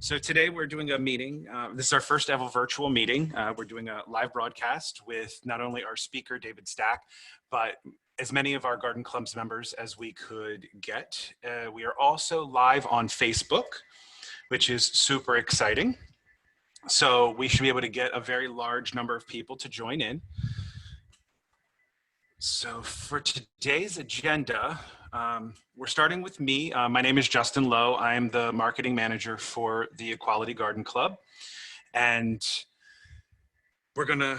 So today we're doing a meeting. This is our first ever virtual meeting. We're doing a live broadcast with not only our speaker, David Stack, but as many of our Garden Club's members as we could get. We are also live on Facebook, which is super exciting. So we should be able to get a very large number of people to join in. So for today's agenda, we're starting with me. My name is Justin Lowe. I am the marketing manager for the Equality Garden Club. And we're gonna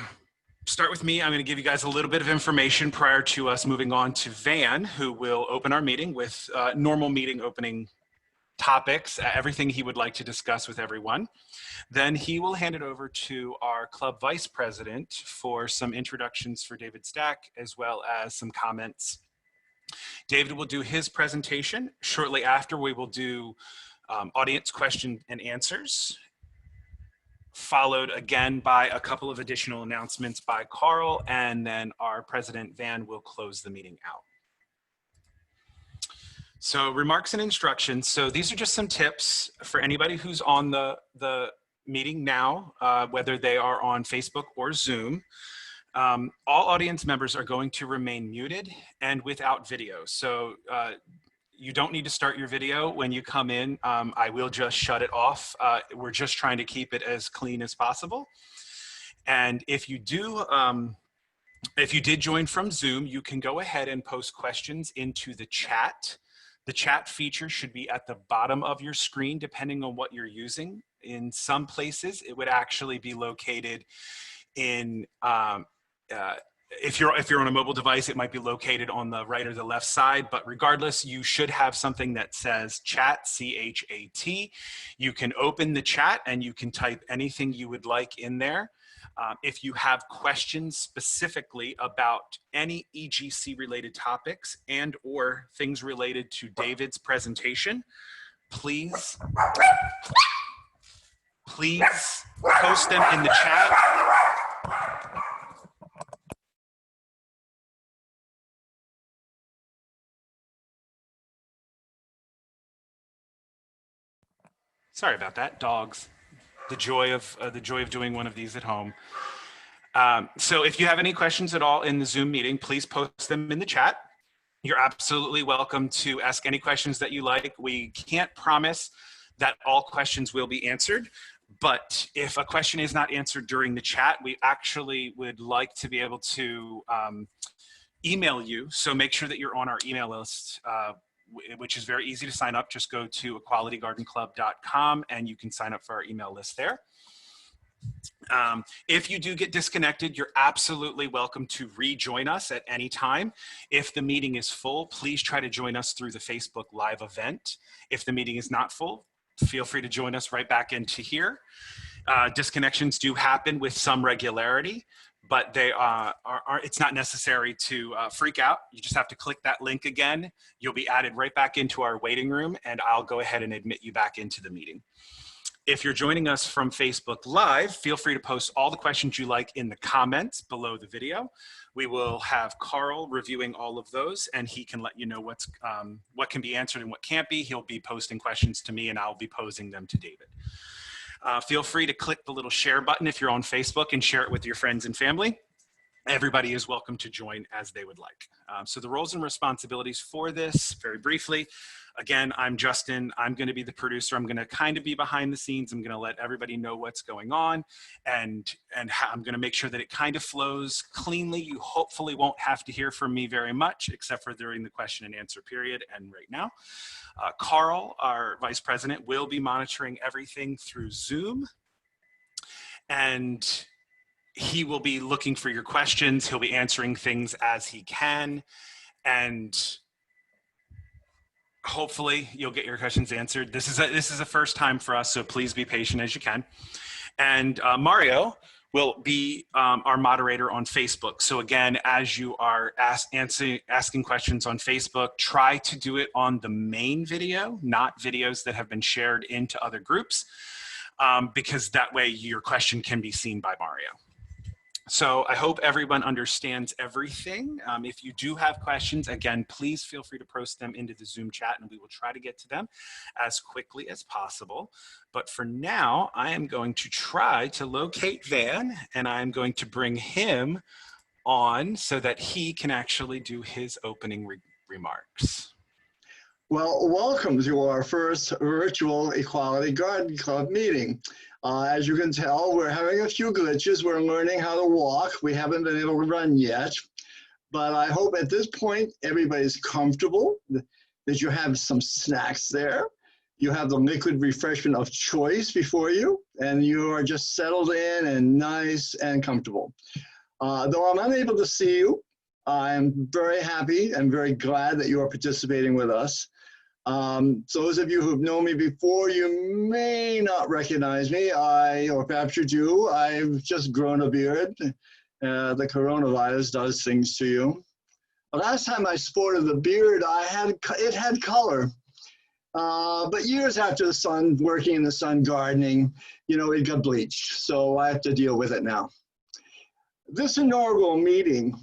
start with me. I'm gonna give you guys a little bit of information prior to us moving on to Van, who will open our meeting with normal meeting opening topics, everything he would like to discuss with everyone. Then he will hand it over to our club vice president for some introductions for David Stack, as well as some comments. David will do his presentation. Shortly after, we will do audience question and answers, followed again by a couple of additional announcements by Carl, and then our president, Van, will close the meeting out. So remarks and instructions. So these are just some tips for anybody who's on the meeting now, whether they are on Facebook or Zoom. All audience members are going to remain muted and without video. So you don't need to start your video when you come in. I will just shut it off. We're just trying to keep it as clean as possible. And if you do, if you did join from Zoom, you can go ahead and post questions into the chat. The chat feature should be at the bottom of your screen, depending on what you're using. In some places, it would actually be located in, if you're on a mobile device, it might be located on the right or the left side, but regardless, you should have something that says chat, C-H-A-T. You can open the chat and you can type anything you would like in there. If you have questions specifically about any EGC related topics and or things related to David's presentation, please post them in the chat. Sorry about that, dogs. The joy of doing one of these at home. So if you have any questions at all in the Zoom meeting, please post them in the chat. You're absolutely welcome to ask any questions that you like. We can't promise that all questions will be answered, but if a question is not answered during the chat, we actually would like to be able to email you. So make sure that you're on our email list, which is very easy to sign up. Just go to equalitygardenclub.com and you can sign up for our email list there. If you do get disconnected, you're absolutely welcome to rejoin us at any time. If the meeting is full, please try to join us through the Facebook Live event. If the meeting is not full, feel free to join us right back into here. Disconnections do happen with some regularity, but they it's not necessary to freak out. You just have to click that link again. You'll be added right back into our waiting room, and I'll go ahead and admit you back into the meeting. If you're joining us from Facebook Live, feel free to post all the questions you like in the comments below the video. We will have Carl reviewing all of those, and he can let you know what can be answered and what can't be. He'll be posting questions to me, and I'll be posing them to David. Feel free to click the little share button if you're on Facebook and share it with your friends and family. Everybody is welcome to join as they would like. So the roles and responsibilities for this, very briefly. Again, I'm Justin. I'm going to be the producer. I'm going to kind of be behind the scenes. I'm going to let everybody know what's going on, and I'm going to make sure that it kind of flows cleanly. You hopefully won't have to hear from me very much, except for during the question and answer period and right now. Carl, our vice president, will be monitoring everything through Zoom, and he will be looking for your questions. He'll be answering things as he can, and hopefully you'll get your questions answered. This is a first time for us, so please be patient as you can. And Mario will be our moderator on Facebook. So again, as you are asking questions on Facebook, try to do it on the main video, not videos that have been shared into other groups, because that way your question can be seen by Mario. So I hope everyone understands everything. If you do have questions, again, please feel free to post them into the Zoom chat and we will try to get to them as quickly as possible. But for now, I am going to try to locate Van and I'm going to bring him on so that he can actually do his opening remarks. Well, welcome to our first virtual Equality Garden Club meeting. As you can tell, we're having a few glitches. We're learning how to walk. We haven't been able to run yet, but I hope at this point everybody's comfortable, that you have some snacks there. You have the liquid refreshment of choice before you, and you are just settled in and nice and comfortable. Though I'm unable to see you, I'm very happy and very glad that you are participating with us. So those of you who've known me before, you may not recognize me, or perhaps you do. I've just grown a beard. The coronavirus does things to you. The last time I sported the beard, it had color. But years after the sun, working in the sun gardening, it got bleached. So I have to deal with it now. This inaugural meeting,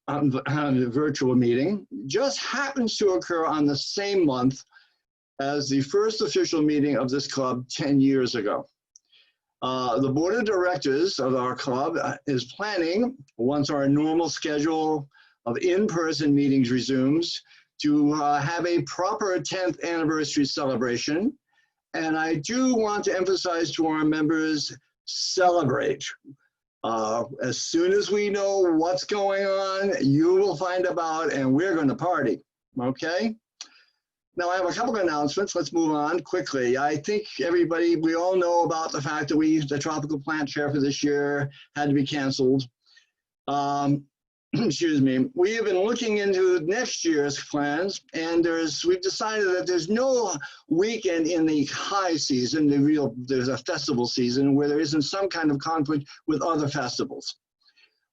the virtual meeting, just happens to occur on the same month as the first official meeting of this club 10 years ago. The board of directors of our club is planning, once our normal schedule of in-person meetings resumes, to have a proper 10th anniversary celebration. And I do want to emphasize to our members, celebrate. As soon as we know what's going on, you will find about, and we're going to party, okay? Now I have a couple of announcements. Let's move on quickly. I think we all know about the fact that the tropical plant fair for this year had to be canceled. Excuse me. We have been looking into next year's plans, and we've decided that there's no weekend in the high season, there's a festival season where there isn't some kind of conflict with other festivals.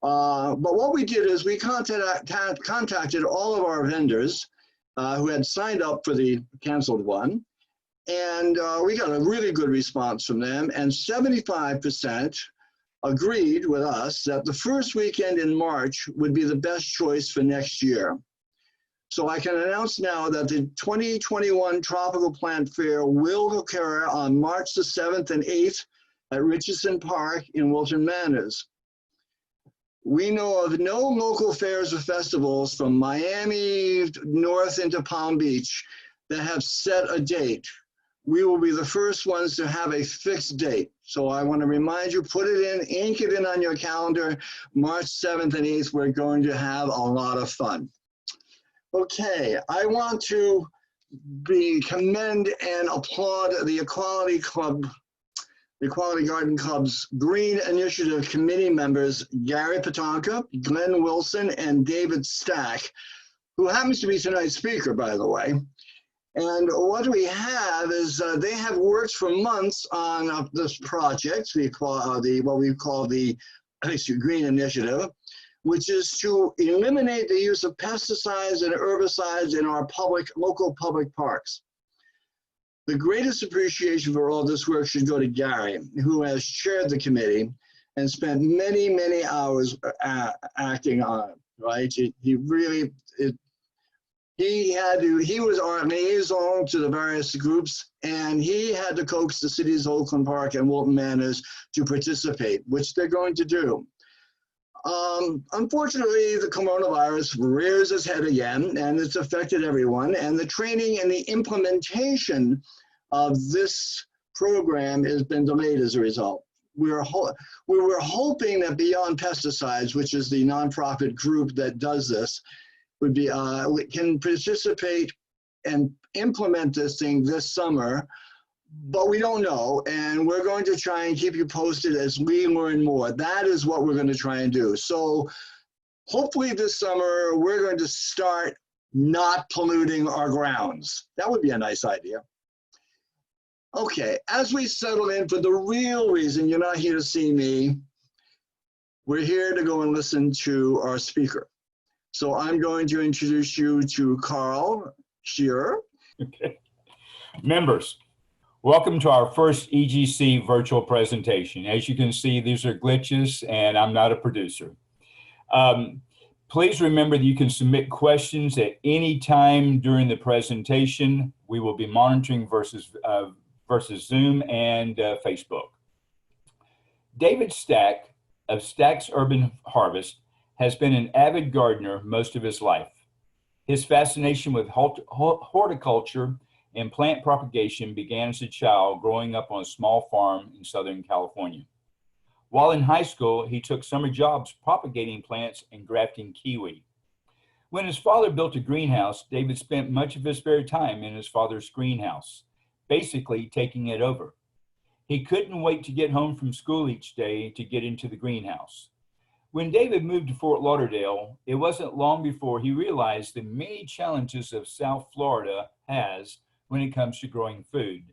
But what we did is we contacted all of our vendors who had signed up for the canceled one, and we got a really good response from them, and 75% agreed with us that the first weekend in March would be the best choice for next year. So I can announce now that the 2021 Tropical Plant Fair will occur on March the 7th and 8th at Richardson Park in Wilton Manors. We know of no local fairs or festivals from Miami north into Palm Beach that have set a date. We will be the first ones to have a fixed date. So I want to remind you, put it in, ink it in on your calendar. March 7th and 8th, we're going to have a lot of fun. Okay, I want to commend and applaud the Equality Garden Club's Green Initiative Committee members, Gary Patonka, Glenn Wilson, and David Stack, who happens to be tonight's speaker, by the way. And what we have is they have worked for months on this project, what we call the Green Initiative, which is to eliminate the use of pesticides and herbicides in our local public parks. The greatest appreciation for all this work should go to Gary, who has chaired the committee and spent many, many hours acting on it, right? He was our liaison to the various groups, and he had to coax the cities of Oakland Park and Wilton Manors to participate, which they're going to do. Unfortunately, the coronavirus rears its head again, and it's affected everyone, and the training and the implementation of this program has been delayed as a result. We were hoping that Beyond Pesticides, which is the nonprofit group that does this, can participate and implement this thing this summer, but we don't know, and we're going to try and keep you posted as we learn more. That is what we're going to try and do. So hopefully this summer, we're going to start not polluting our grounds. That would be a nice idea. Okay, as we settle in for the real reason you're not here to see me, we're here to go and listen to our speaker. So I'm going to introduce you to Carl Shearer. Okay. Members, Welcome to our first EGC virtual presentation. As you can see, these are glitches and I'm not a producer. Please remember that you can submit questions at any time during the presentation. We will be monitoring versus Zoom and Facebook. David Stack of Stack's Urban Harvest has been an avid gardener most of his life. His fascination with horticulture and plant propagation began as a child growing up on a small farm in Southern California. While in high school, he took summer jobs propagating plants and grafting kiwi. When his father built a greenhouse, David spent much of his spare time in his father's greenhouse, basically taking it over. He couldn't wait to get home from school each day to get into the greenhouse. When David moved to Fort Lauderdale, it wasn't long before he realized the many challenges of South Florida has when it comes to growing food.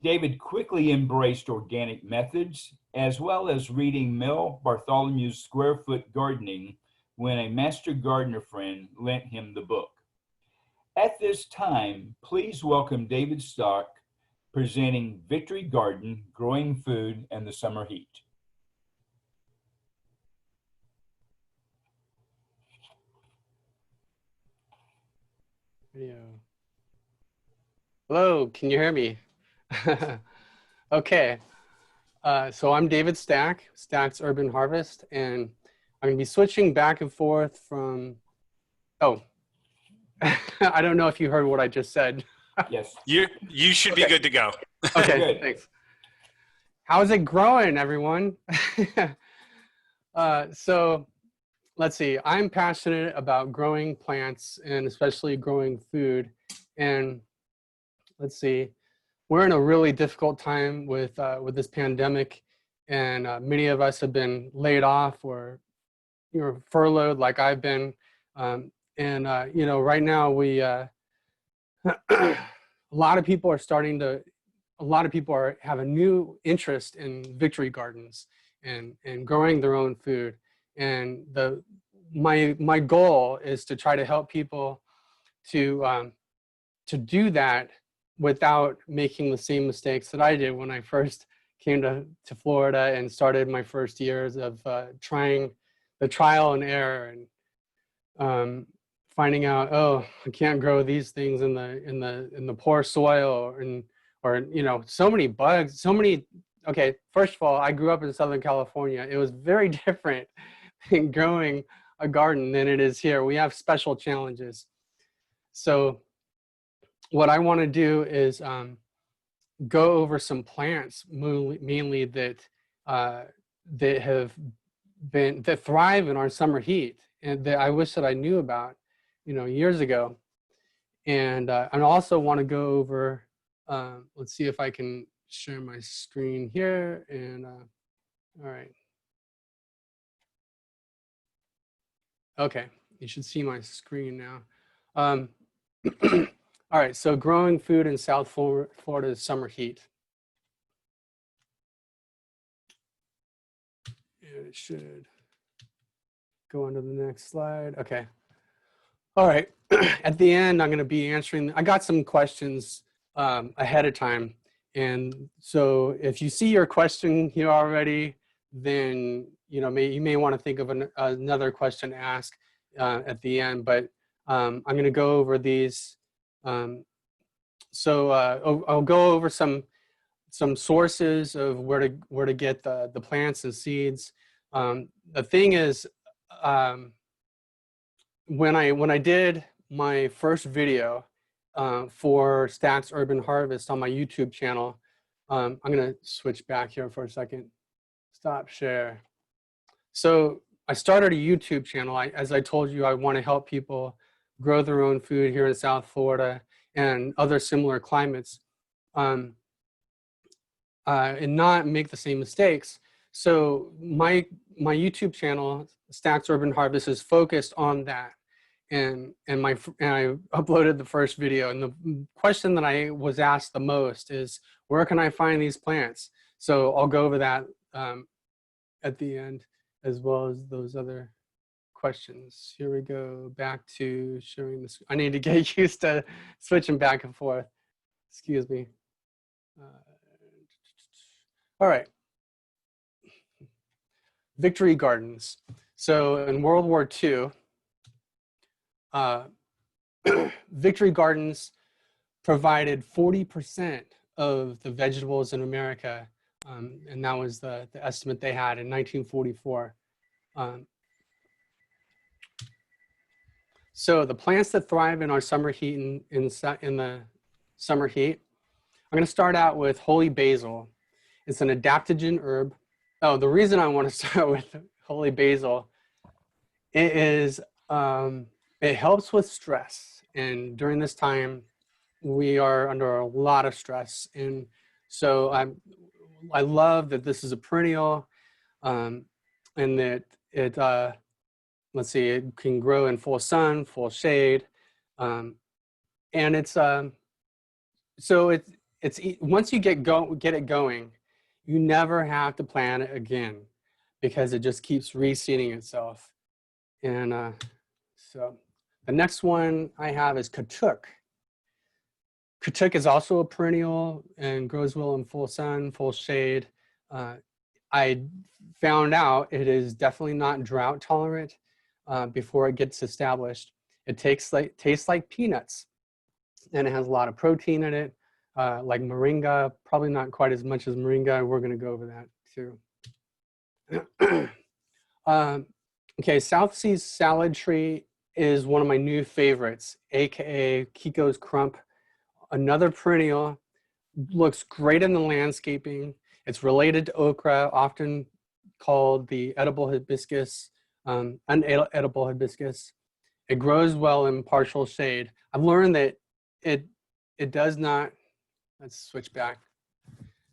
David quickly embraced organic methods, as well as reading Mel Bartholomew's Square Foot Gardening when a master gardener friend lent him the book. At this time, please welcome David Stack, presenting Victory Garden, Growing Food and the Summer Heat. Video. Hello, can you hear me? Okay, so I'm David Stack, Stack's Urban Harvest, and I'm gonna be switching back and forth from, I don't know if you heard what I just said. Yes. You should be good to go. Okay, Good. thanks. How's it growing, everyone? So let's see, I'm passionate about growing plants and especially growing food. And let's see, we're in a really difficult time with this pandemic, and many of us have been laid off or furloughed like I've been. Right now we, a lot of people have a new interest in victory gardens and growing their own food. And my goal is to try to help people to do that without making the same mistakes that I did when I first came to Florida and started my first years of trying the trial and error and finding out, oh, I can't grow these things in the poor soil or so many bugs, okay, first of all, I grew up in Southern California. It was very different in growing a garden than it is here. We have special challenges. So what I want to do is go over some plants mainly that thrive in our summer heat and that I wish that I knew about, years ago. And I also want to go over, let's see if I can share my screen here. And all right. Okay, you should see my screen now. All right, so growing food in South Florida's summer heat. And it should go on to the next slide. Okay. All right, at the end, I'm gonna be answering, I got some questions ahead of time. And so if you see your question here already, then you may want to think of another question to ask at the end, but I'm gonna go over these. I'll go over some sources of where to get the plants and seeds. The thing is, when I did my first video for Stack's Urban Harvest on my YouTube channel, I'm gonna switch back here for a second. Stop share. So I started a YouTube channel. As I told you, I want to help people grow their own food here in South Florida and other similar climates, and not make the same mistakes. So my YouTube channel, Stack's Urban Harvest, is focused on that. And I uploaded the first video. And the question that I was asked the most is, where can I find these plants? So I'll go over that at the end, as well as those other questions. Here we go, back to sharing this. I need to get used to switching back and forth. Excuse me. All right. Victory gardens. So in World War II, Victory gardens provided 40% of the vegetables in America, and that was the estimate they had in 1944. So the plants that thrive in our summer heat, in the summer heat, I'm going to start out with holy basil. It's an adaptogen herb. Oh, the reason I want to start with holy basil, it is, it helps with stress. And during this time, we are under a lot of stress. And so I love that this is a perennial, and that it, let's see, it can grow in full sun, full shade. And it's, so it's once you get it going, you never have to plant it again because it just keeps reseeding itself. And so the next one I have is KATUK. KATUK is also a perennial and grows well in full sun, full shade. I found out it is definitely not drought tolerant before it gets established. It tastes like peanuts, and it has a lot of protein in it, like moringa, probably not quite as much as moringa. We're going to go over that too. Okay, South Seas salad tree is one of my new favorites, aka Kiko's Crump. Another perennial, looks great in the landscaping. It's related to okra, often called the edible hibiscus, unedible hibiscus. It grows well in partial shade. I've learned that it does not, let's switch back.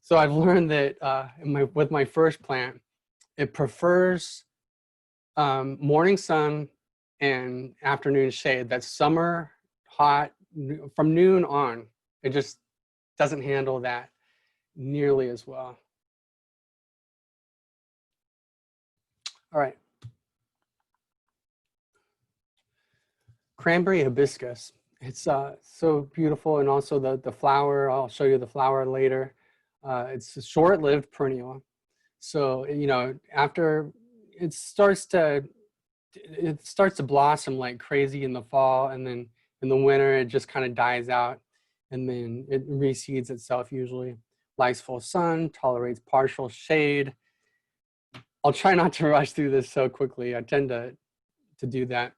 So I've learned that with my first plant, it prefers morning sun and afternoon shade. That's summer, hot, from noon on. It just doesn't handle that nearly as well. All right. Cranberry hibiscus. It's so beautiful, and also the flower, I'll show you the flower later. It's a short-lived perennial. So, you know, after it starts to blossom like crazy in the fall, and then in the winter it just kind of dies out, and then it reseeds itself usually. Likes full sun, tolerates partial shade. I'll try not to rush through this so quickly. I tend to do that.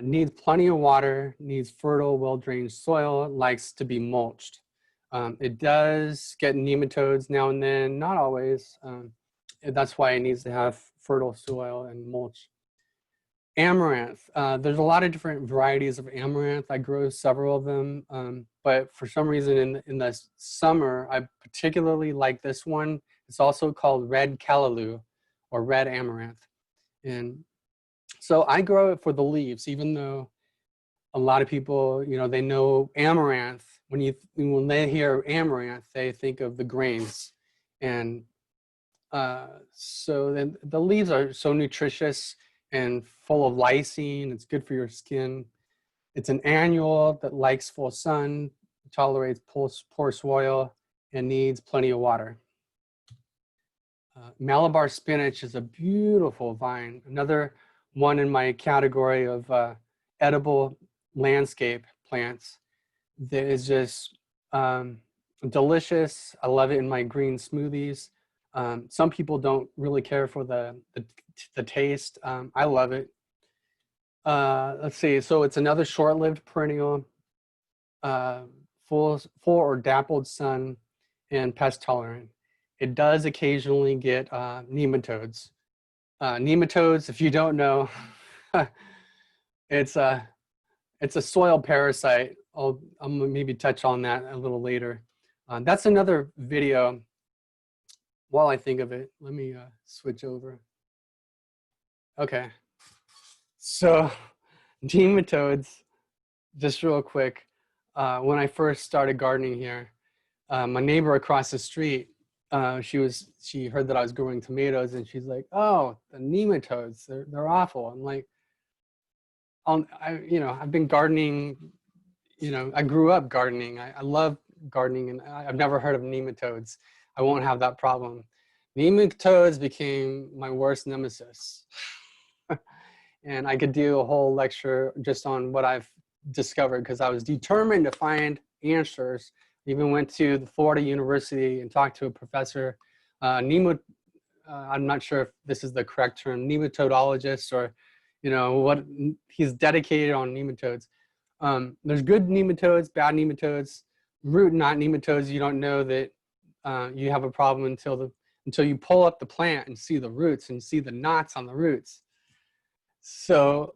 Needs plenty of water, needs fertile, well-drained soil, likes to be mulched. It does get nematodes now and then, not always. That's why it needs to have fertile soil and mulch. Amaranth. There's a lot of different varieties of amaranth. I grow several of them, but for some reason in the summer, I particularly like this one. It's also called red callaloo or red amaranth. And so I grow it for the leaves, even though a lot of people, you know, they know amaranth. When they hear amaranth, they think of the grains. And so then the leaves are so nutritious and full of lysine. It's good for your skin. It's an annual that likes full sun, tolerates poor soil, and needs plenty of water. Malabar spinach is a beautiful vine. Another one in my category of edible landscape plants that is just delicious. I love it in my green smoothies. Some people don't really care for the taste. I love it. Let's see. So it's another short-lived perennial, full or dappled sun, and pest tolerant. It does occasionally get nematodes. Nematodes, if you don't know, it's a soil parasite. I'll maybe touch on that a little later. That's another video. While I think of it, let me switch over. Okay, so nematodes, just real quick. When I first started gardening here, my neighbor across the street, she heard that I was growing tomatoes, and she's like, "Oh, the nematodes, they're awful." I'm like, I've been gardening. You know, I grew up gardening. I love gardening, and I've never heard of nematodes. I won't have that problem. Nematodes became my worst nemesis. And I could do a whole lecture just on what I've discovered, because I was determined to find answers. Even went to the Florida University and talked to a professor, I'm not sure if this is the correct term, nematodologist, or, you know, what he's dedicated on nematodes. There's good nematodes, bad nematodes, root knot nematodes. You don't know that you have a problem until you pull up the plant and see the roots and see the knots on the roots. So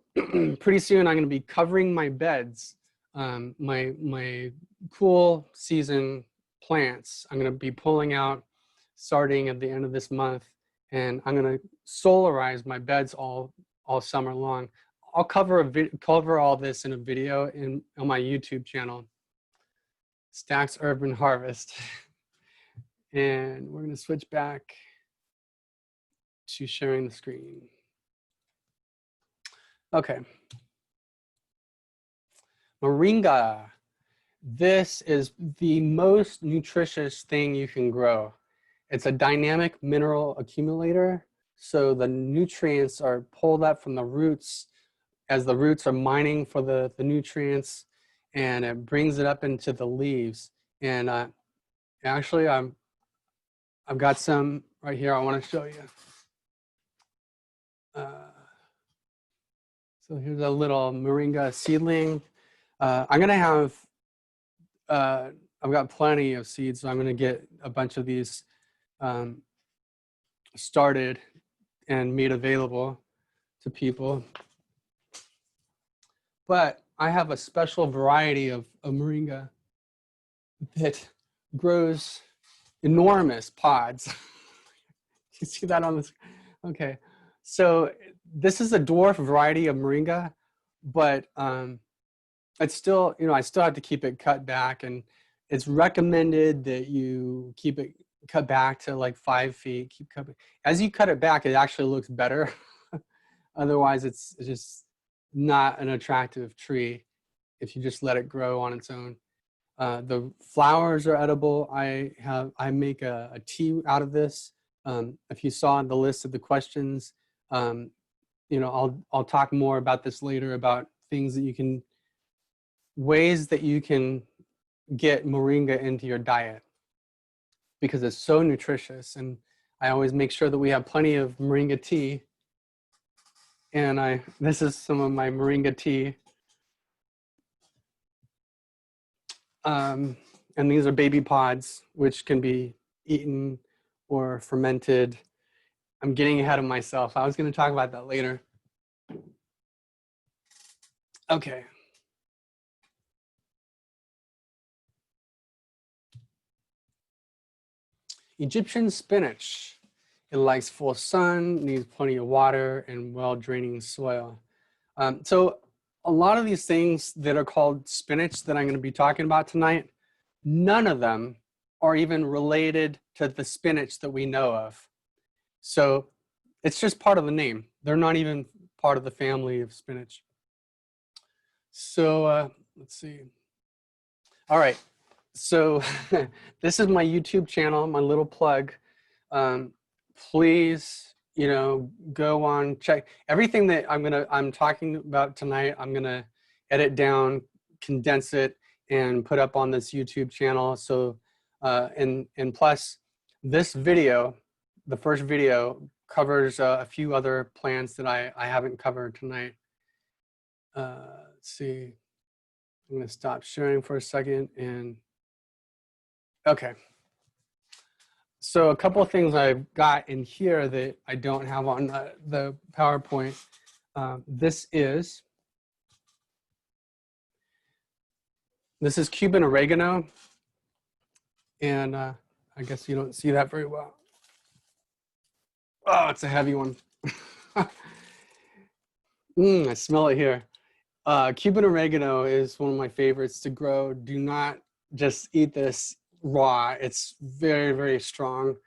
pretty soon I'm going to be covering my beds, my cool season plants. I'm going to be pulling out starting at the end of this month, and I'm going to solarize my beds all summer long. I'll cover all this in a video on my YouTube channel, Stacks Urban Harvest. And we're going to switch back to sharing the screen. Okay. Moringa. This is the most nutritious thing you can grow. It's a dynamic mineral accumulator. So the nutrients are pulled up from the roots as the roots are mining for the nutrients, and it brings it up into the leaves. And actually, I've got some right here I want to show you. So here's a little moringa seedling. I'm gonna have, I've got plenty of seeds, so I'm gonna get a bunch of these started and made available to people. But I have a special variety of moringa that grows enormous pods. You see that on this? Okay. So this is a dwarf variety of moringa, but it's still, you know, I still have to keep it cut back, and it's recommended that you keep it cut back to like 5 feet. Keep cutting. As you cut it back, it actually looks better. Otherwise, it's just not an attractive tree if you just let it grow on its own. The flowers are edible. I make a tea out of this. If you saw the list of the questions, you know, I'll talk more about this later, about things that you can, ways that you can get moringa into your diet, because it's so nutritious. And I always make sure that we have plenty of moringa tea. And this is some of my moringa tea. And these are baby pods, which can be eaten or fermented. I'm getting ahead of myself. I was going to talk about that later. Okay. Egyptian spinach. It likes full sun, needs plenty of water, and well-draining soil. So a lot of these things that are called spinach that I'm going to be talking about tonight, none of them are even related to the spinach that we know of. So it's just part of the name. They're not even part of the family of spinach. So let's see. All right. So this is my YouTube channel, my little plug. Please, you know, go on, check everything that I'm talking about tonight. I'm gonna edit down, condense it, and put up on this YouTube channel. So and plus this video, the first video, covers a few other plants that I haven't covered tonight. Let's see. I'm going to stop sharing for a second. And okay. So a couple of things I've got in here that I don't have on the PowerPoint. This is Cuban oregano. And I guess you don't see that very well. Oh, it's a heavy one. I smell it here. Cuban oregano is one of my favorites to grow. Do not just eat this raw. It's very, very strong,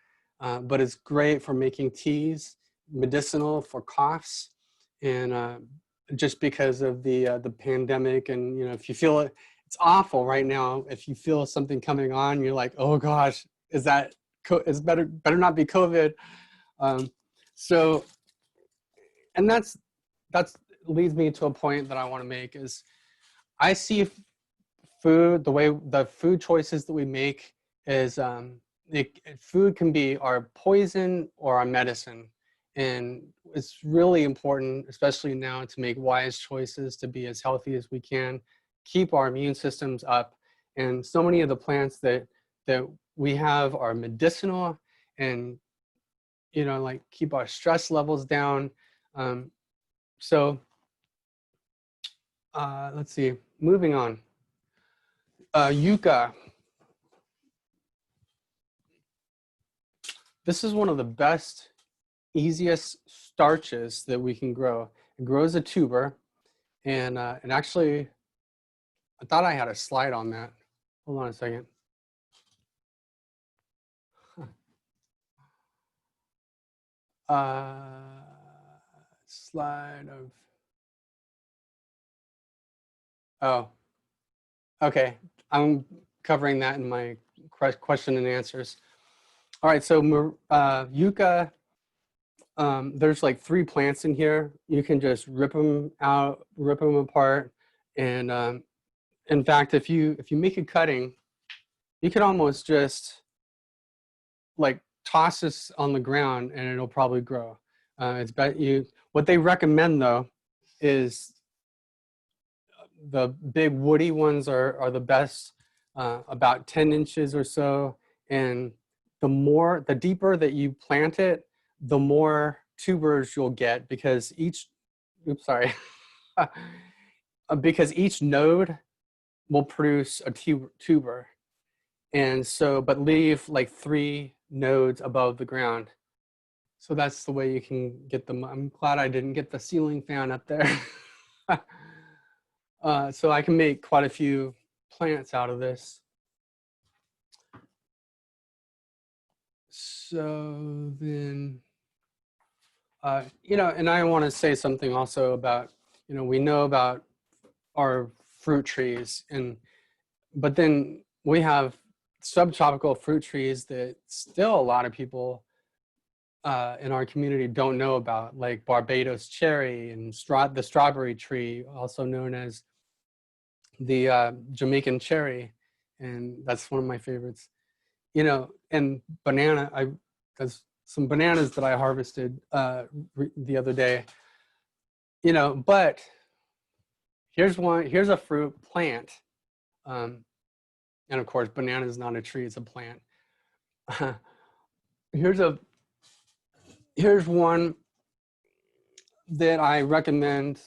but it's great for making teas, medicinal for coughs, and just because of the pandemic. And you know, if it's awful right now. If you feel something coming on, you're like, oh gosh, is that, it's better not be COVID. So, and that's leads me to a point that I want to make is I see food, the way the food choices that we make is food can be our poison or our medicine. And it's really important, especially now, to make wise choices to be as healthy as we can, keep our immune systems up. And so many of the plants that we have are medicinal and, you know, like keep our stress levels down. Let's see, moving on. Yucca. This is one of the best, easiest starches that we can grow. It grows a tuber, and actually, I thought I had a slide on that. Hold on a second. Slide of, oh, okay. I'm covering that in my question and answers. All right, so yucca, there's like 3 plants in here. You can just rip them out, rip them apart. And in fact, if you make a cutting, you could almost just like toss this on the ground and it'll probably grow. What they recommend though is the big woody ones are the best, about 10 inches or so. And the deeper that you plant it, the more tubers you'll get, because because each node will produce a tuber. And so, but leave like 3 nodes above the ground. So that's the way you can get them. I'm glad I didn't get the ceiling fan up there. So I can make quite a few plants out of this. So then, you know, and I want to say something also about, you know, we know about our fruit trees, but then we have subtropical fruit trees that still a lot of people in our community don't know about, like Barbados cherry and the strawberry tree, also known as the Jamaican cherry, and that's one of my favorites. You know, and banana, there's some bananas that I harvested the other day, you know, but here's a fruit plant. And of course, banana is not a tree, it's a plant. Here's one that I recommend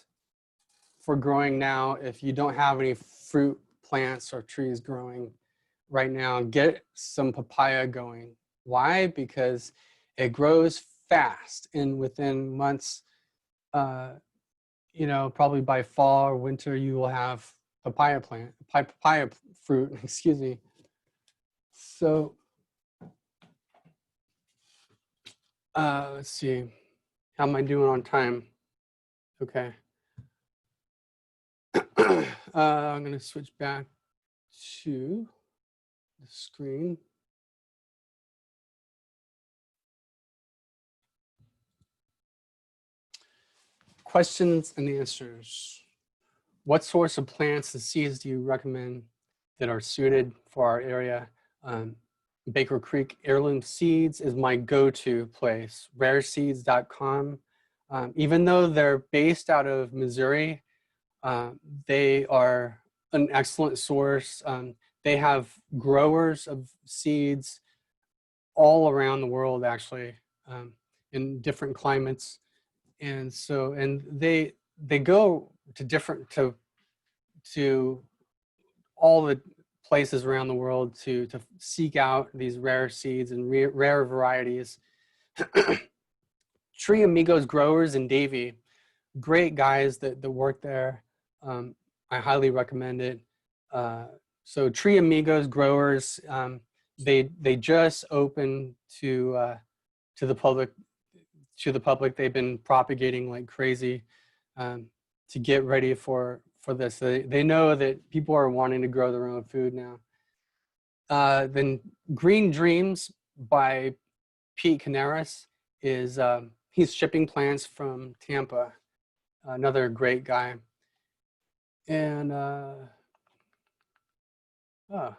for growing now. If you don't have any fruit plants or trees growing right now, get some papaya going. Why? Because it grows fast, and within months, you know, probably by fall or winter, you will have papaya fruit, excuse me. So let's see, how am I doing on time? Okay. I'm gonna switch back to the screen. Questions and answers. What sorts of plants and seeds do you recommend that are suited for our area? Baker Creek Heirloom Seeds is my go-to place. Rareseeds.com. Even though they're based out of Missouri, they are an excellent source. They have growers of seeds all around the world, actually, in different climates. And so, and they go to to all the places around the world to seek out these rare seeds and rare varieties. Tree Amigos Growers in Davie, great guys that work there. I highly recommend it. So Tree Amigos Growers, they just opened to the public. They've been propagating like crazy to get ready for for this. They know that people are wanting to grow their own food now. Then Green Dreams by Pete Canaris is, he's shipping plants from Tampa, another great guy. And, oh, I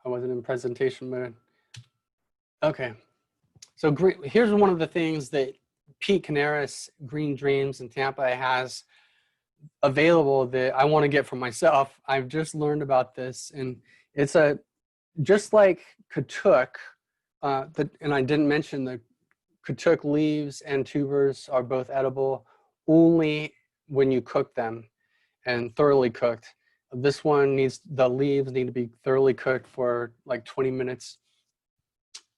wasn't in presentation mode. Okay, so here's one of the things that Pete Canaris, Green Dreams in Tampa has available that I want to get for myself. I've just learned about this, and it's just like KATUK, and I didn't mention the KATUK leaves and tubers are both edible only when you cook them and thoroughly cooked. This one the leaves need to be thoroughly cooked for like 20 minutes.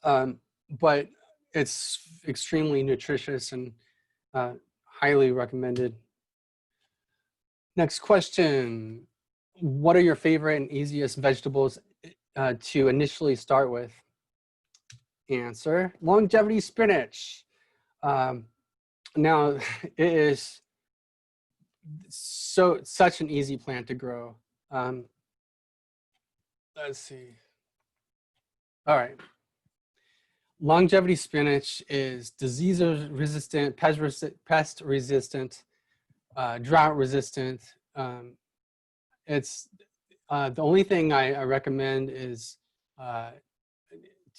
But it's extremely nutritious and highly recommended. Next question. What are your favorite and easiest vegetables to initially start with? Answer, longevity spinach. Now, it is such an easy plant to grow. Let's see. All right. Longevity spinach is disease resistant, pest resistant, drought resistant. It's the only thing I recommend is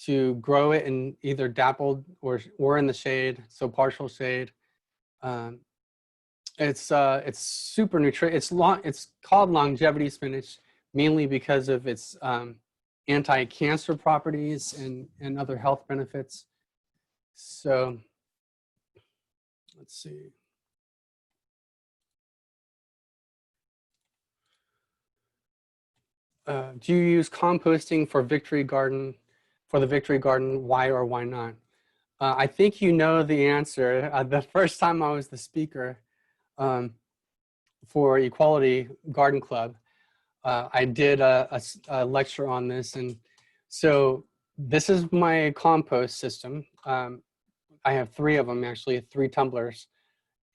to grow it in either dappled or in the shade, so partial shade. It's super nutritious. It's called longevity spinach mainly because of its anti-cancer properties and other health benefits. So let's see. Do you use composting for the Victory Garden? Why or why not? I think you know the answer. The first time I was the speaker for Equality Garden Club, I did a lecture on this. And so this is my compost system. I have 3 of them, actually, 3 tumblers.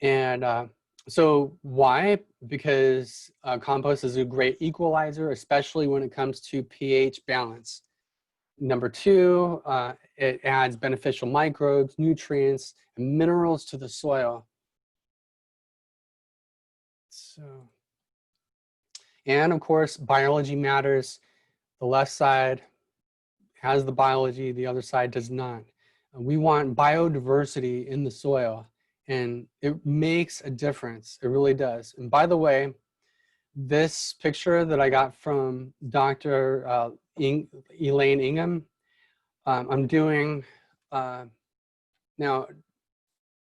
And so why? Because compost is a great equalizer, especially when it comes to pH balance. Number 2, it adds beneficial microbes, nutrients, and minerals to the soil. So, and of course, biology matters. The left side has the biology, the other side does not. We want biodiversity in the soil, and it makes a difference. It really does. And by the way, this picture that I got from Dr. Elaine Ingham, I'm doing, now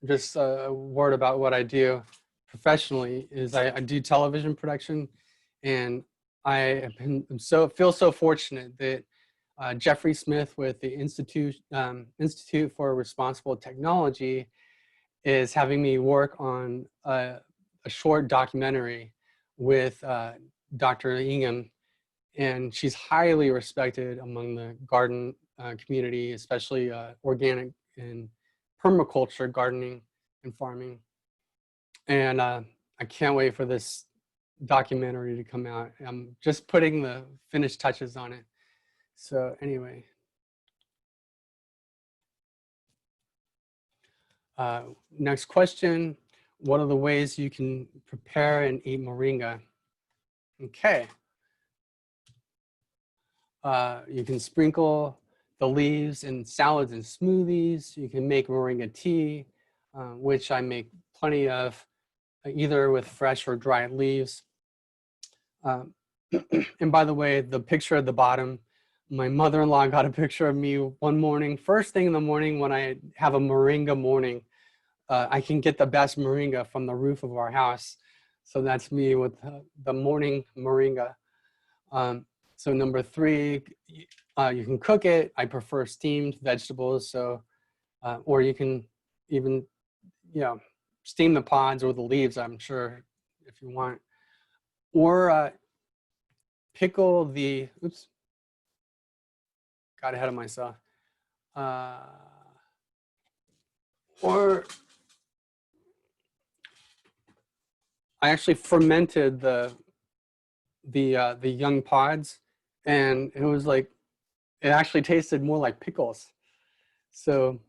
just a word about what I do professionally is I do television production, and I feel so fortunate that Jeffrey Smith with the Institute for Responsible Technology is having me work on a short documentary with Dr. Ingham, and she's highly respected among the garden community, especially organic and permaculture gardening and farming. And I can't wait for this documentary to come out. I'm just putting the finished touches on it. So anyway, next question. What are the ways you can prepare and eat moringa? Okay. You can sprinkle the leaves in salads and smoothies. You can make moringa tea, which I make plenty of, either with fresh or dried leaves. And by the way, the picture at the bottom, my mother-in-law got a picture of me one morning, first thing in the morning when I have a moringa morning. I can get the best moringa from the roof of our house. So that's me with the morning moringa. So number 3, you can cook it. I prefer steamed vegetables. So, or you can even, steam the pods or the leaves, I'm sure, if you want. Or pickle the, oops, got ahead of myself. Or I actually fermented the young pods, and it was like, it actually tasted more like pickles. So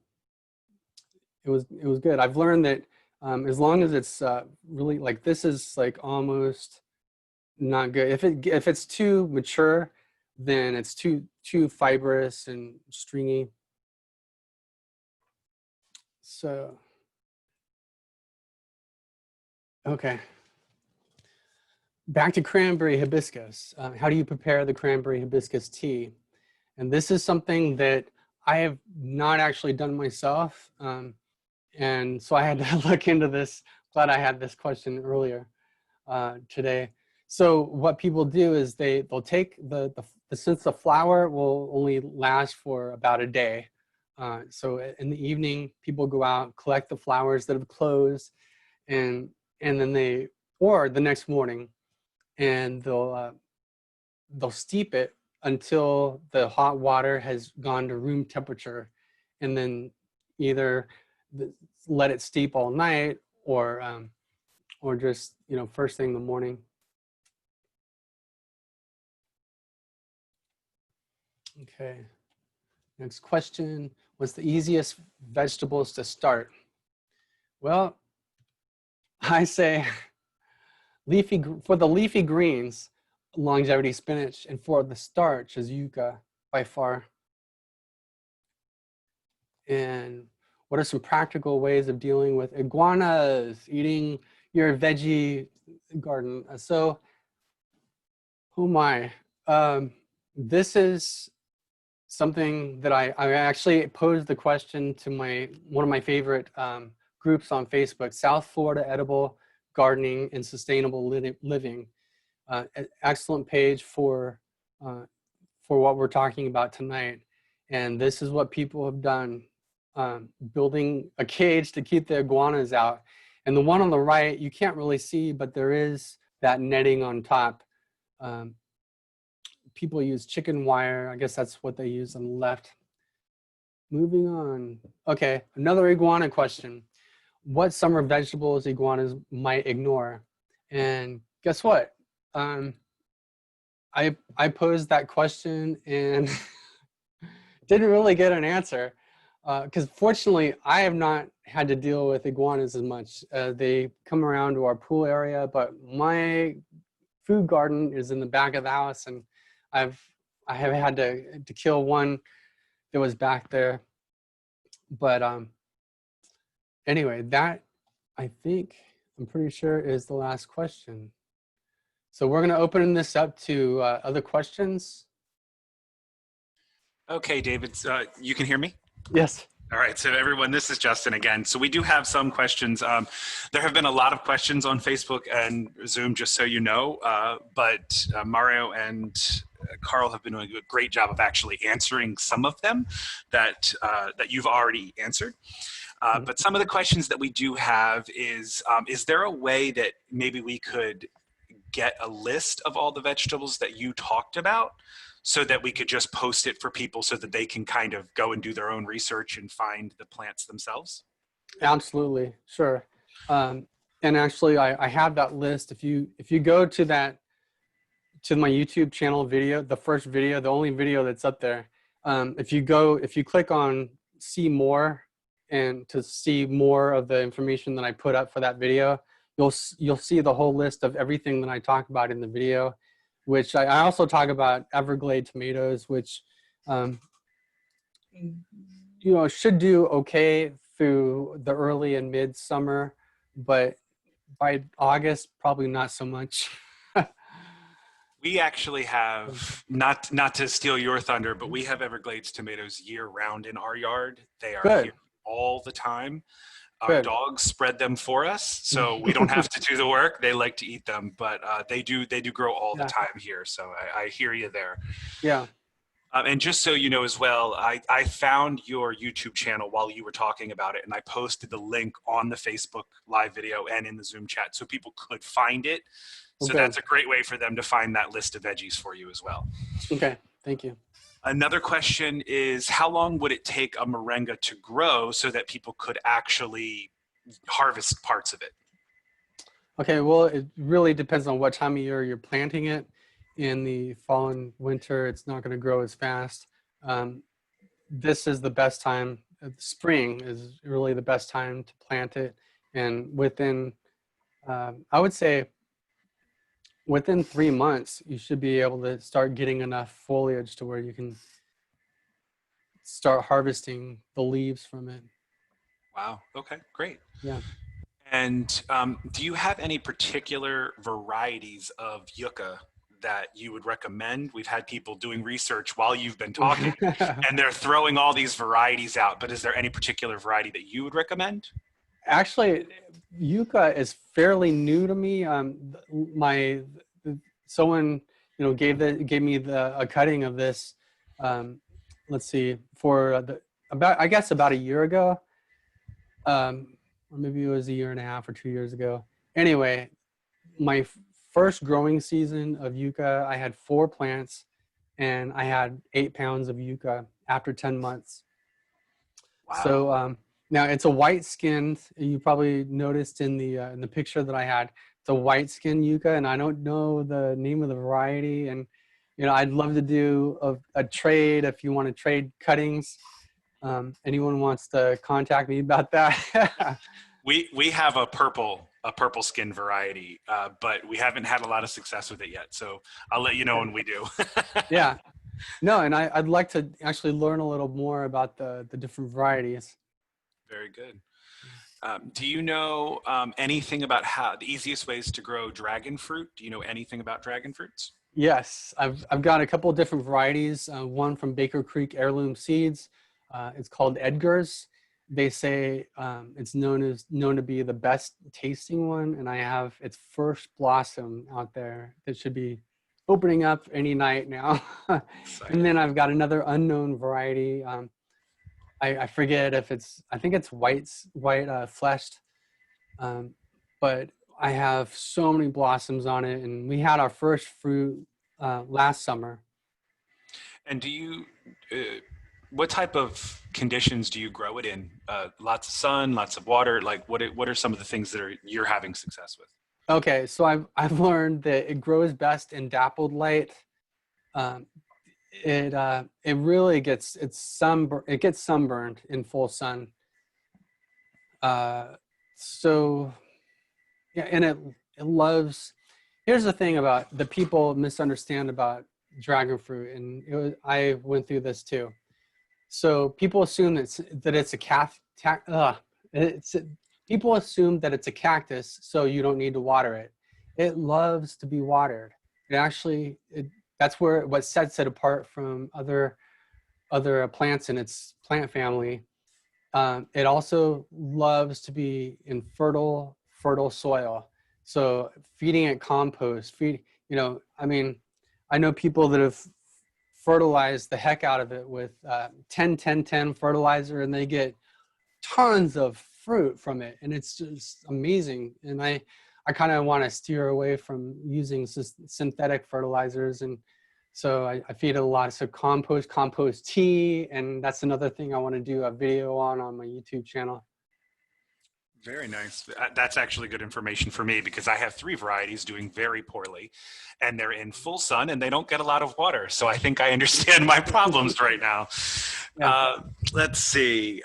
it was good. I've learned that as long as it's really like, this is like almost not good. If it's too mature, then it's too fibrous and stringy. So okay, back to cranberry hibiscus. How do you prepare the cranberry hibiscus tea? And this is something that I have not actually done myself. And so I had to look into this. Glad I had this question earlier today. So what people do is they'll take since the flower will only last for about a day. So in the evening, people go out, collect the flowers that have closed, and then or the next morning, and they'll steep it until the hot water has gone to room temperature, and then either let it steep all night, or just, first thing in the morning. Okay, next question. What's the easiest vegetables to start? I say for the leafy greens, longevity spinach, and for the starch is yucca by far. And what are some practical ways of dealing with iguanas eating your veggie garden? So, oh my, this is something that I actually posed the question to one of my favorite groups on Facebook, South Florida Edible Gardening and Sustainable Living. Excellent page for what we're talking about tonight. And this is what people have done, building a cage to keep the iguanas out. And the one on the right, you can't really see, but there is that netting on top. People use chicken wire. I guess that's what they use on the left. Moving on. Okay, another iguana question. What summer vegetables iguanas might ignore? And guess what? I posed that question and didn't really get an answer, because fortunately I have not had to deal with iguanas as much. They come around to our pool area, but my food garden is in the back of the house, and I have had to kill one that was back there. But anyway, that I'm pretty sure is the last question. So we're going to open this up to other questions. Okay, David, you can hear me? Yes. All right, so everyone, this is Justin again. So we do have some questions. There have been a lot of questions on Facebook and Zoom, just so you know, but Mario and Carl have been doing a great job of actually answering some of them that you've already answered. But some of the questions that we do have is there a way that maybe we could get a list of all the vegetables that you talked about, so that we could just post it for people so that they can kind of go and do their own research and find the plants themselves? Absolutely, sure. And actually, I have that list. If you go to my YouTube channel video, the first video, the only video that's up there, if you click on see more, and to see more of the information that I put up for that video, you'll see the whole list of everything that I talk about in the video, which I also talk about Everglade tomatoes, which should do okay through the early and mid-summer, but by August, probably not so much. We actually have, not to steal your thunder, but we have Everglades tomatoes year-round in our yard. They are here all the time. Our dogs spread them for us, so we don't have to do the work. They like to eat them, but they do grow all the time here. So I hear you there. Yeah. And just so you know as well, I found your YouTube channel while you were talking about it, and I posted the link on the Facebook live video and in the Zoom chat so people could find it. So that's a great way for them to find that list of veggies for you as well. Okay, thank you. Another question is, how long would it take a moringa to grow so that people could actually harvest parts of it? Okay, well, it really depends on what time of year you're planting it. In the fall and winter, it's not going to grow as fast. Um, this is the best time. Spring is really the best time to plant it. And within, I would say, within 3 months, you should be able to start getting enough foliage to where you can start harvesting the leaves from it. Wow. Okay, great. Yeah. And do you have any particular varieties of yucca that you would recommend? We've had people doing research while you've been talking, and they're throwing all these varieties out, but is there any particular variety that you would recommend? Actually, yucca is fairly new to me. Someone gave me a cutting of this. Let's see, for about a year ago, or maybe it was a year and a half or 2 years ago. Anyway, my first growing season of yucca, I had 4 plants, and I had 8 pounds of yucca after 10 months. Wow. So now it's a white skinned. You probably noticed in the picture that I had, it's a white skinned yucca, and I don't know the name of the variety. And I'd love to do a trade if you want to trade cuttings. Anyone wants to contact me about that? We have a purple skin variety, but we haven't had a lot of success with it yet. So I'll let you know when we do. Yeah. No, and I'd like to actually learn a little more about the different varieties. Very good. Do you know anything about how the easiest ways to grow dragon fruit? Do you know anything about dragon fruits? Yes, I've got a couple of different varieties. One from Baker Creek Heirloom Seeds. It's called Edgar's. They say it's known to be the best tasting one, and I have its first blossom out there that should be opening up any night now. And then I've got another unknown variety. I forget if I think it's white fleshed, but I have so many blossoms on it, and we had our first fruit last summer. And do you, what type of conditions do you grow it in? Lots of sun, lots of water. Like what are some of the things that you're having success with? Okay, so I've learned that it grows best in dappled light. It really gets sunburned in full sun. So yeah, and it loves. Here's the thing about the people misunderstand about dragon fruit, and I went through this too. So people assume that it's a people assume that it's a cactus, so you don't need to water it. It loves to be watered. That's what sets it apart from other plants in its plant family. It also loves to be in fertile soil. So feeding it compost, I know people that have fertilized the heck out of it with 10-10-10 fertilizer, and they get tons of fruit from it, and it's just amazing. And I kind of want to steer away from using synthetic fertilizers, and so I feed it a lot of compost tea, and that's another thing I want to do a video on my YouTube channel. Very nice. That's actually good information for me because I have 3 varieties doing very poorly, and they're in full sun and they don't get a lot of water. So I think I understand my problems right now. Yeah. Let's see.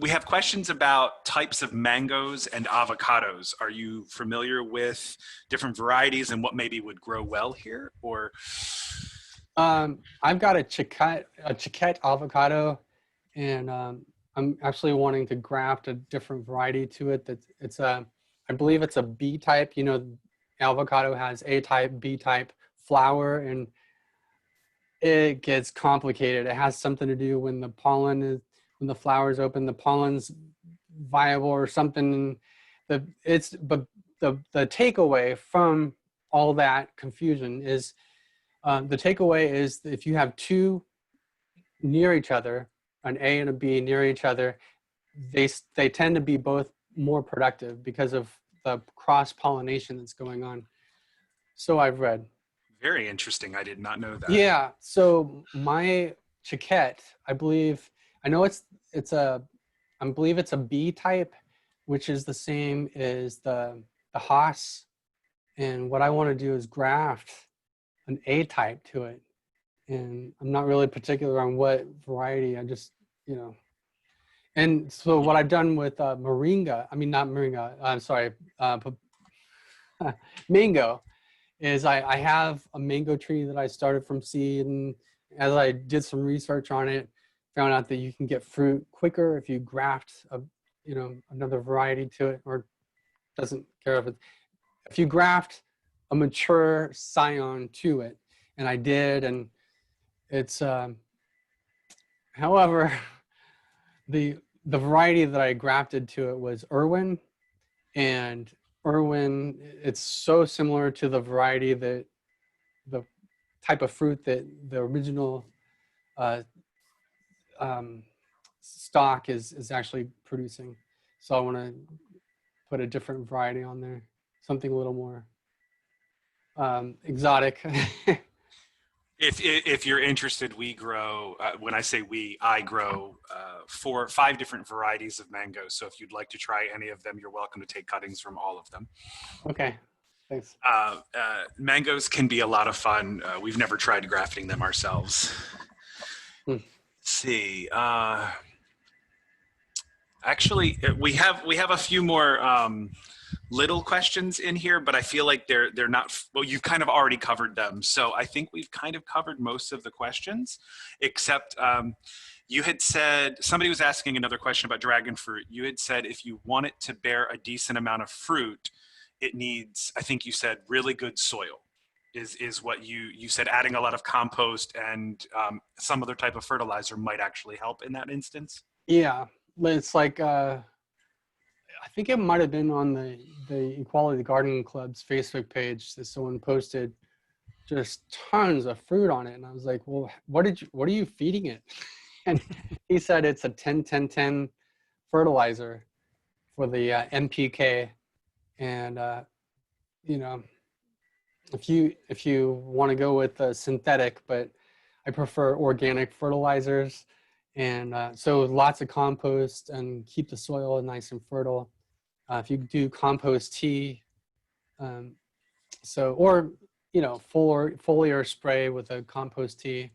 We have questions about types of mangoes and avocados. Are you familiar with different varieties and what maybe would grow well here? Or I've got a Chiquette avocado, and I'm actually wanting to graft a different variety to it. I believe it's a B type. Avocado has A type, B type flower, and it gets complicated. It has something to do when the flowers open, the pollen's viable or something. But the takeaway from all that confusion is if you have 2 near each other, an A and a B near each other, they tend to be both more productive because of the cross-pollination that's going on. So I've read. very interesting. I did not know that. Yeah. So my Chiquette, I know I believe it's a B type, which is the same as the Haas. And what I want to do is graft an A type to it. And I'm not really particular on what variety. I just, you know. And so what I've done with Moringa, I mean, not Moringa, I'm sorry, mango, is I have a mango tree that I started from seed. And as I did some research on it, found out that you can get fruit quicker if you graft another variety to it, or doesn't care if you graft a mature scion to it. And I did, and it's however, the variety that I grafted to it was Irwin, and Irwin, it's so similar to the variety that the type of fruit that the original stock is actually producing. So I want to put a different variety on there, something a little more exotic. If you're interested, we grow, when I say we, I grow 4 or 5 different varieties of mangoes. So if you'd like to try any of them, you're welcome to take cuttings from all of them. Okay, thanks. Mangoes can be a lot of fun. We've never tried grafting them ourselves. Let's see. Actually, we have a few more little questions in here, but I feel like they're not, well, you've kind of already covered them. So I think we've kind of covered most of the questions, except you had said, somebody was asking another question about dragon fruit. You had said if you want it to bear a decent amount of fruit, it needs, I think you said, really good soil. Is what you said. Adding a lot of compost and some other type of fertilizer might actually help in that instance. Yeah, it's like I think it might have been on the Equality Garden Club's Facebook page that someone posted just tons of fruit on it, and I was like, well, what are you feeding it? And he said it's a 10-10-10 fertilizer for the NPK, and you know, if you want to go with synthetic, but I prefer organic fertilizers. And so lots of compost and keep the soil nice and fertile. If you do compost tea, or foliar spray with a compost tea.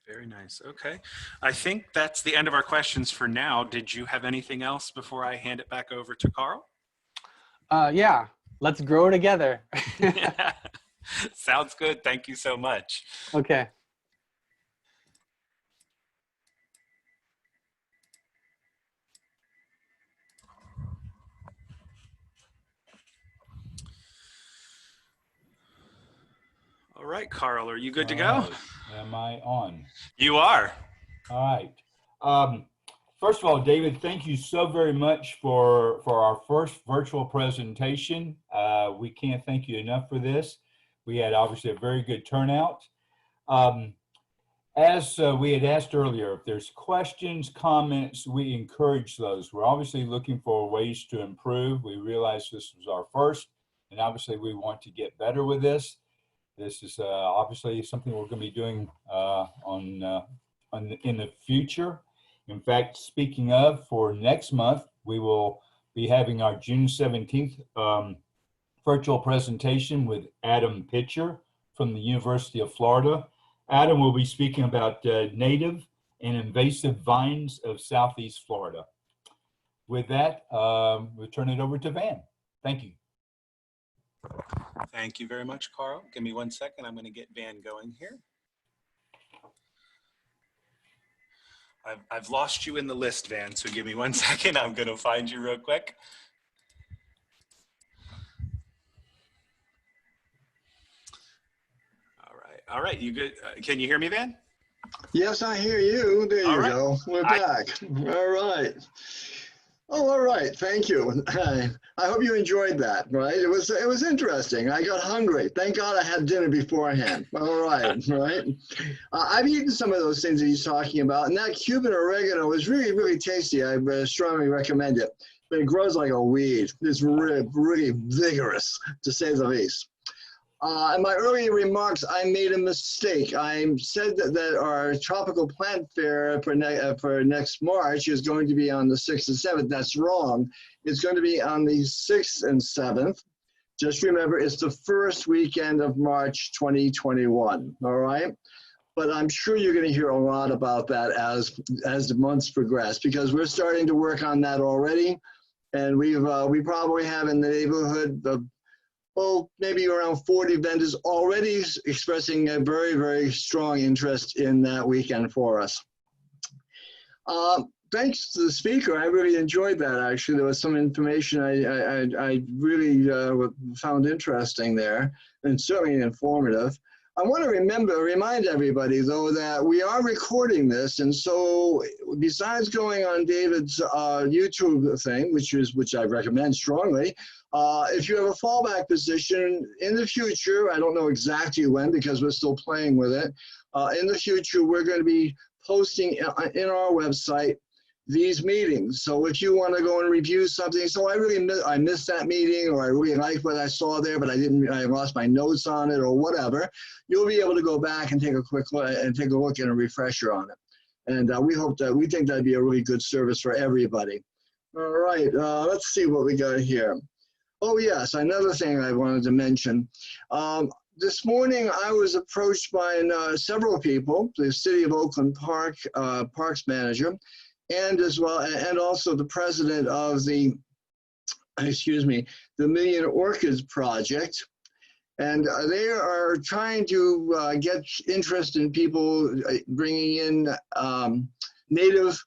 Very nice. Okay, I think that's the end of our questions for now. Did you have anything else before I hand it back over to Carl? Yeah, let's grow together. Sounds good. Thank you so much. Okay. All right, Carl, are you good to go? Am I on? You are. All right. First of all, David, thank you so very much for our first virtual presentation. We can't thank you enough for this. We had obviously a very good turnout. As we had asked earlier, if there's questions, comments, we encourage those. We're obviously looking for ways to improve. We realize this was our first, and obviously we want to get better with this. This is obviously something we're going to be doing in the future. In fact, speaking of, for next month, we will be having our June 17th virtual presentation with Adam Pitcher from the University of Florida. Adam will be speaking about native and invasive vines of Southeast Florida. With that, we'll turn it over to Van. Thank you. Thank you very much, Carl. Give me 1 second. I'm going to get Van going here. I've lost you in the list, Van, so give me 1 second. I'm going to find you real quick. All right. You good? Can you hear me, Van? Yes, I hear you. There you go. We're back. All right. Oh, all right. Thank you. I hope you enjoyed that. Right? It was interesting. I got hungry. Thank God I had dinner beforehand. All right. Right. I've eaten some of those things that he's talking about, and that Cuban oregano is really, really tasty. I strongly recommend it. But it grows like a weed. It's really, really vigorous, to say the least. In my earlier remarks, I made a mistake. I said that our tropical plant fair for next March is going to be on the 6th and 7th. That's wrong. It's going to be on the 6th and 7th. Just remember, it's the first weekend of March 2021, all right? But I'm sure you're going to hear a lot about that as the months progress, because we're starting to work on that already. And we probably have in the neighborhood of, well, maybe around 40 vendors already expressing a very, very strong interest in that weekend for us. Thanks to the speaker, I really enjoyed that. Actually, there was some information I really found interesting there, and certainly informative. I want to remind everybody, though, that we are recording this, and so besides going on David's YouTube thing, which I recommend strongly, if you have a fallback position in the future, I don't know exactly when because we're still playing with it. In the future, we're going to be posting in our website these meetings. So if you want to go and review something, so I missed that meeting, or I really liked what I saw there, but I lost my notes on it or whatever, you'll be able to go back and take a quick look and take a look and a refresher on it. And we think that'd be a really good service for everybody. All right, let's see what we got here. Oh yes, another thing I wanted to mention. This morning I was approached by several people, the City of Oakland Parks manager, and also the president of the Million Orchids Project. And they are trying to get interest in people bringing in native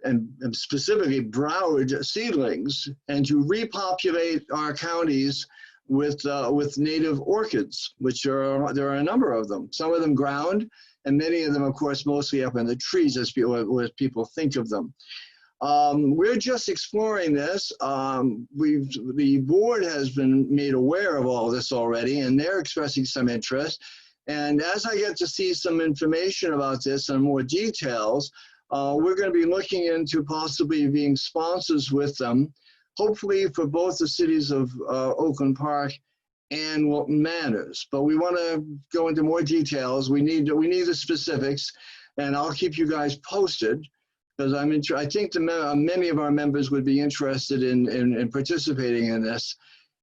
and specifically broward seedlings, and to repopulate our counties with native orchids, which there are a number of them. Some of them ground, and many of them, of course, mostly up in the trees as people think of them. We're just exploring this. The board has been made aware of all this already, and they're expressing some interest. And as I get to see some information about this and more details, we're going to be looking into possibly being sponsors with them, hopefully for both the cities of Oakland Park and Wilton Manors. But we want to go into more details. We need the specifics, and I'll keep you guys posted, because I think many of our members would be interested in participating in this.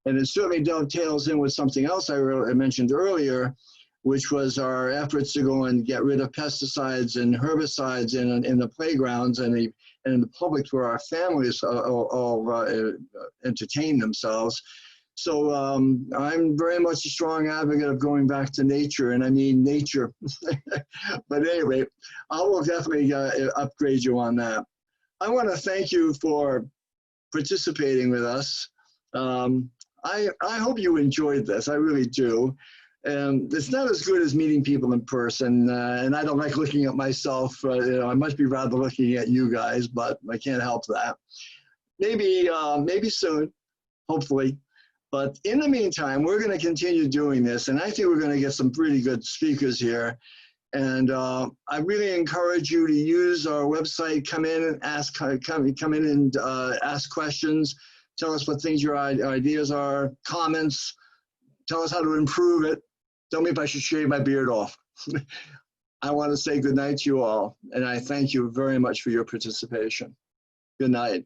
And it certainly dovetails in with something else I mentioned earlier, which was our efforts to go and get rid of pesticides and herbicides in the playgrounds and in the public where our families all entertain themselves. So I'm very much a strong advocate of going back to nature, and I mean nature. But anyway, I will definitely upgrade you on that. I want to thank you for participating with us. I hope you enjoyed this. I really do. It's not as good as meeting people in person, and I don't like looking at myself. I must be rather looking at you guys, but I can't help that. Maybe soon, hopefully. But in the meantime, we're going to continue doing this, and I think we're going to get some pretty good speakers here. And I really encourage you to use our website. Come in and ask questions. Tell us what things your ideas are, comments. Tell us how to improve it. Tell me if I should shave my beard off. I want to say good night to you all, and I thank you very much for your participation. Good night.